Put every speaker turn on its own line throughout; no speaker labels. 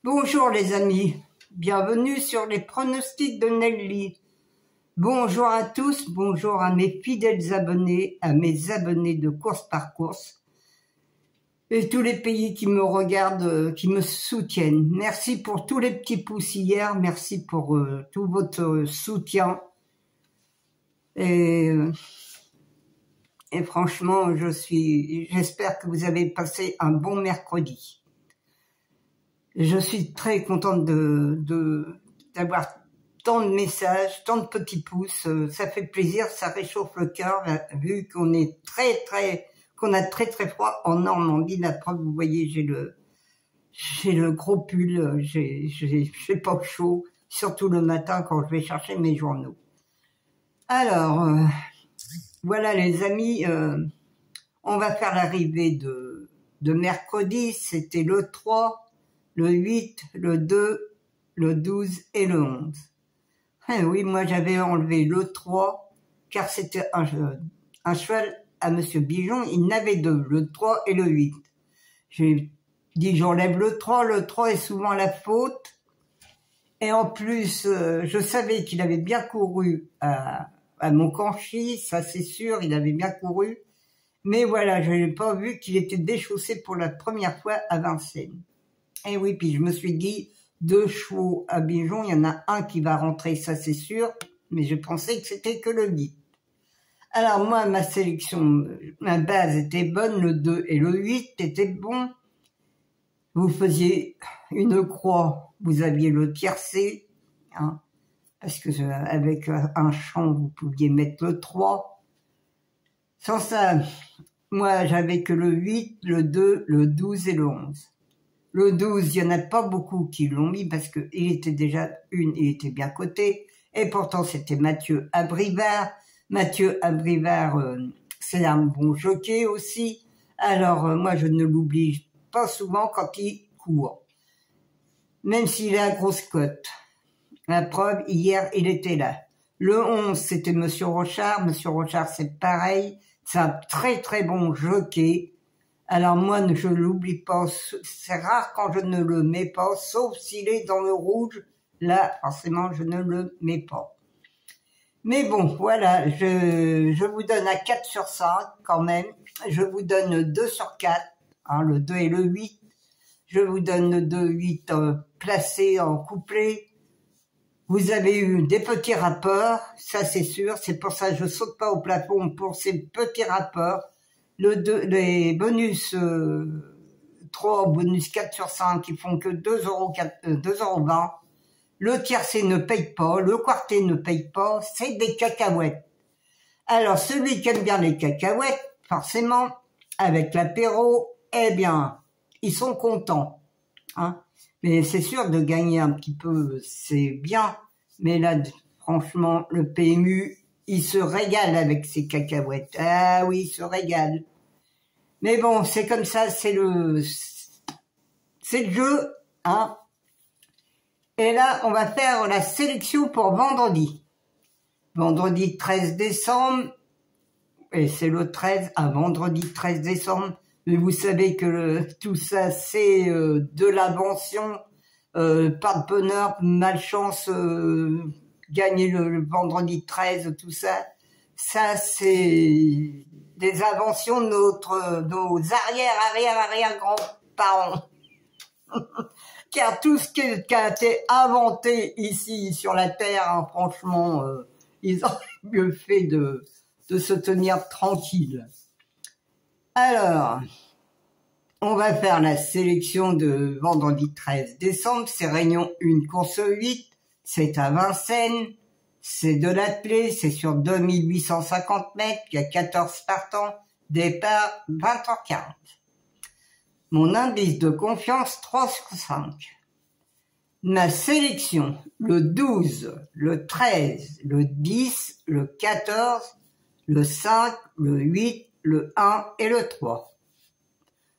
Bonjour les amis, bienvenue sur les pronostics de Nelly. Bonjour à tous, bonjour à mes fidèles abonnés, à mes abonnés de course par course et tous les pays qui me regardent, qui me soutiennent. Merci pour tous les petits pouces hier, merci pour tout votre soutien et franchement j'espère que vous avez passé un bon mercredi. Je suis très contente d'avoir tant de messages, tant de petits pouces. Ça fait plaisir, ça réchauffe le cœur, vu qu'on est qu'on a très froid en Normandie. La preuve, vous voyez, j'ai le gros pull, j'ai pas chaud, surtout le matin quand je vais chercher mes journaux. Alors, voilà les amis, on va faire l'arrivée de mercredi. C'était le 3. Le 8, le 2, le 12 et le 11. Eh oui, moi j'avais enlevé le 3, car c'était un cheval à Monsieur Bijon, il n'avait deux, le 3 et le 8. J'ai dit j'enlève le 3 est souvent la faute. Et en plus, je savais qu'il avait bien couru à Montcanchy, ça c'est sûr, il avait bien couru. Mais voilà, je n'ai pas vu qu'il était déchaussé pour la première fois à Vincennes. Et oui, puis je me suis dit, 2 chevaux à Bijon, il y en a un qui va rentrer, ça c'est sûr, mais je pensais que c'était que le 8. Alors moi, ma sélection, ma base était bonne, le 2 et le 8 étaient bons. Vous faisiez une croix, vous aviez le tiercé, hein, parce que avec un champ, vous pouviez mettre le 3. Sans ça, moi j'avais que le 8, le 2, le 12 et le 11. Le 12, il n'y en a pas beaucoup qui l'ont mis parce que il était déjà il était bien coté. Et pourtant, c'était Mathieu Abrivard. Mathieu Abrivard, c'est un bon jockey aussi. Alors, moi, je ne l'oublie pas souvent quand il court. Même s'il a grosse cote. La preuve, hier, il était là. Le 11, c'était Monsieur Rochard. Monsieur Rochard, c'est pareil. C'est un très bon jockey. Alors moi, je ne l'oublie pas, c'est rare quand je ne le mets pas, sauf s'il est dans le rouge, là, forcément, je ne le mets pas. Mais bon, voilà, je vous donne à 4 sur 5 quand même, je vous donne 2 sur 4, hein, le 2 et le 8, je vous donne le 2, 8 placés en couplet. Vous avez eu des petits rapports, ça c'est sûr, c'est pour ça que je saute pas au plafond pour ces petits rapports. Les bonus 3, bonus 4 sur 5 qui font que 2,20 €. Le tiercé ne paye pas, le quarté ne paye pas, c'est des cacahuètes. Alors celui qui aime bien les cacahuètes, forcément, avec l'apéro, eh bien, ils sont contents. Hein. Mais c'est sûr de gagner un petit peu, c'est bien. Mais là, franchement, le PMU, il se régale avec ses cacahuètes. Ah oui, il se régale. Mais bon, c'est comme ça, c'est le jeu, hein. Et là, on va faire la sélection pour vendredi. Vendredi 13 décembre, et c'est le 13, à vendredi 13 décembre. Mais vous savez que tout ça, c'est de l'invention, pas de bonheur, malchance, gagner le vendredi 13, tout ça. Ça, c'est des inventions de nos arrière grands-parents. Car tout ce qui a été inventé ici sur la Terre, hein, franchement, ils ont mieux fait de se tenir tranquille. Alors, on va faire la sélection de vendredi 13 décembre. C'est Réunion 1, course 8. C'est à Vincennes. C'est de l'attelé, c'est sur 2850 mètres, il y a 14 partants, départ 20h40. Mon indice de confiance 3 sur 5. Ma sélection, le 12, le 13, le 10, le 14, le 5, le 8, le 1 et le 3.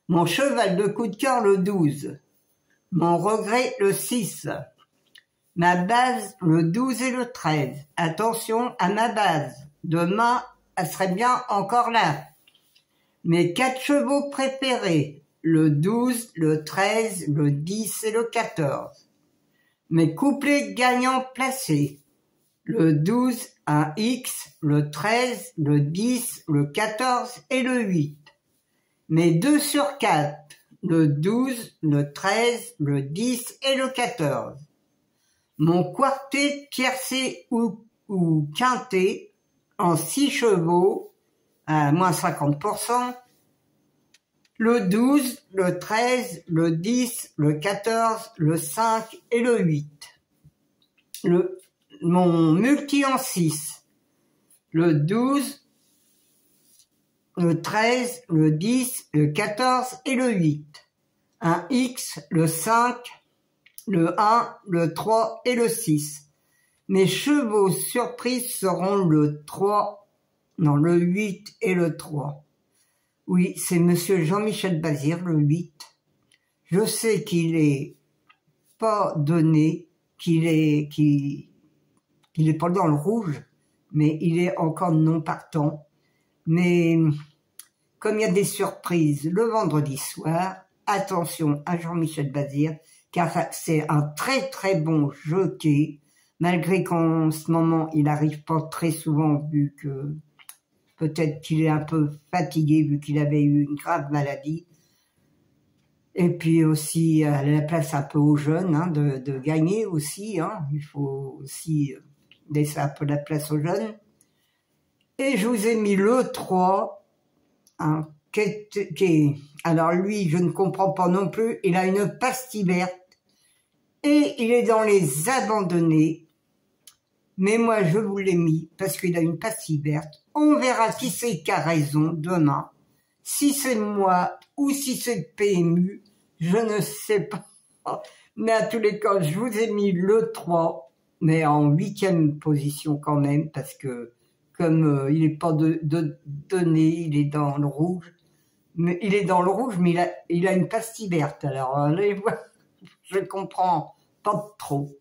Mon cheval de coup de cœur, le 12. Mon regret, le 6. Ma base, le 12 et le 13. Attention à ma base. Demain, elle serait bien encore là. Mes 4 chevaux préférés. le 12, le 13, le 10 et le 14. Mes couplets gagnants placés. Le 12, un X, le 13, le 10, le 14 et le 8. Mes 2 sur 4, le 12, le 13, le 10 et le 14. Mon quartet tiercé ou quintet en 6 chevaux à moins 50%. Le 12, le 13, le 10, le 14, le 5 et le 8. Mon multi en 6. Le 12, le 13, le 10, le 14 et le 8. Un X, le 5, le 1, le 3 et le 6. Mes chevaux surprises seront le 8 et le 3. Oui, c'est monsieur Jean-Michel Bazir, le 8. Je sais qu'il est pas donné, qu'il est pas dans le rouge, mais il est encore non partant. Mais comme il y a des surprises le vendredi soir, attention à Jean-Michel Bazir, car c'est un très très bon jockey, malgré qu'en ce moment il n'arrive pas très souvent, vu que peut-être qu'il est un peu fatigué, vu qu'il avait eu une grave maladie. Et puis aussi la place un peu aux jeunes, hein, de gagner aussi, hein. Il faut aussi laisser un peu la place aux jeunes. Et je vous ai mis le 3, hein, alors lui, je ne comprends pas non plus, il a une pastille verte, et il est dans les abandonnés, mais moi je vous l'ai mis, parce qu'il a une pastille verte. On verra qui c'est qui a raison demain, si c'est moi, ou si c'est le PMU, je ne sais pas. Mais à tous les cas, je vous ai mis le 3, mais en 8e position quand même, parce que comme il n'est pas donné, il est dans le rouge. Mais il est dans le rouge, mais il a une pastille verte. Alors, je comprends pas trop.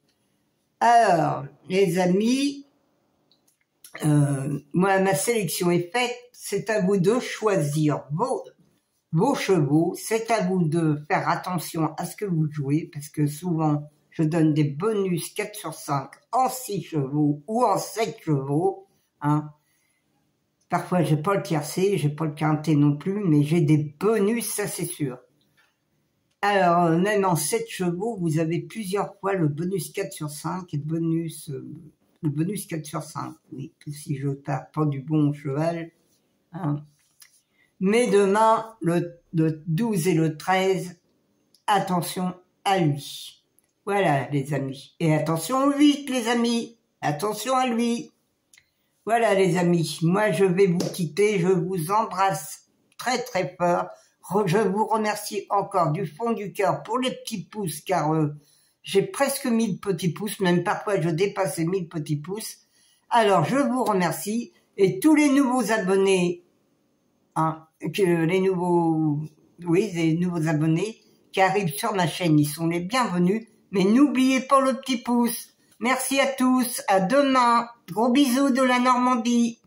Alors, les amis, moi, ma sélection est faite. C'est à vous de choisir vos chevaux. C'est à vous de faire attention à ce que vous jouez, parce que souvent, je donne des bonus 4 sur 5 en 6 chevaux ou en 7 chevaux. Hein. Parfois, j'ai pas le tiercé, j'ai pas le quintet non plus, mais j'ai des bonus, ça c'est sûr. Alors, même en 7 chevaux, vous avez plusieurs fois le bonus 4 sur 5 et le bonus 4 sur 5. Oui, si je perds pas du bon cheval. Hein. Mais demain, le 12 et le 13, attention à lui. Voilà, les amis. Et attention au 8, les amis. Attention à lui. Voilà les amis, moi je vais vous quitter, je vous embrasse très très fort, je vous remercie encore du fond du cœur pour les petits pouces, car j'ai presque 1000 petits pouces, même parfois je dépasse les 1000 petits pouces, alors je vous remercie, et tous les nouveaux abonnés, hein, les nouveaux abonnés qui arrivent sur ma chaîne, ils sont les bienvenus, mais n'oubliez pas le petit pouce. Merci à tous, à demain, gros bisous de la Normandie.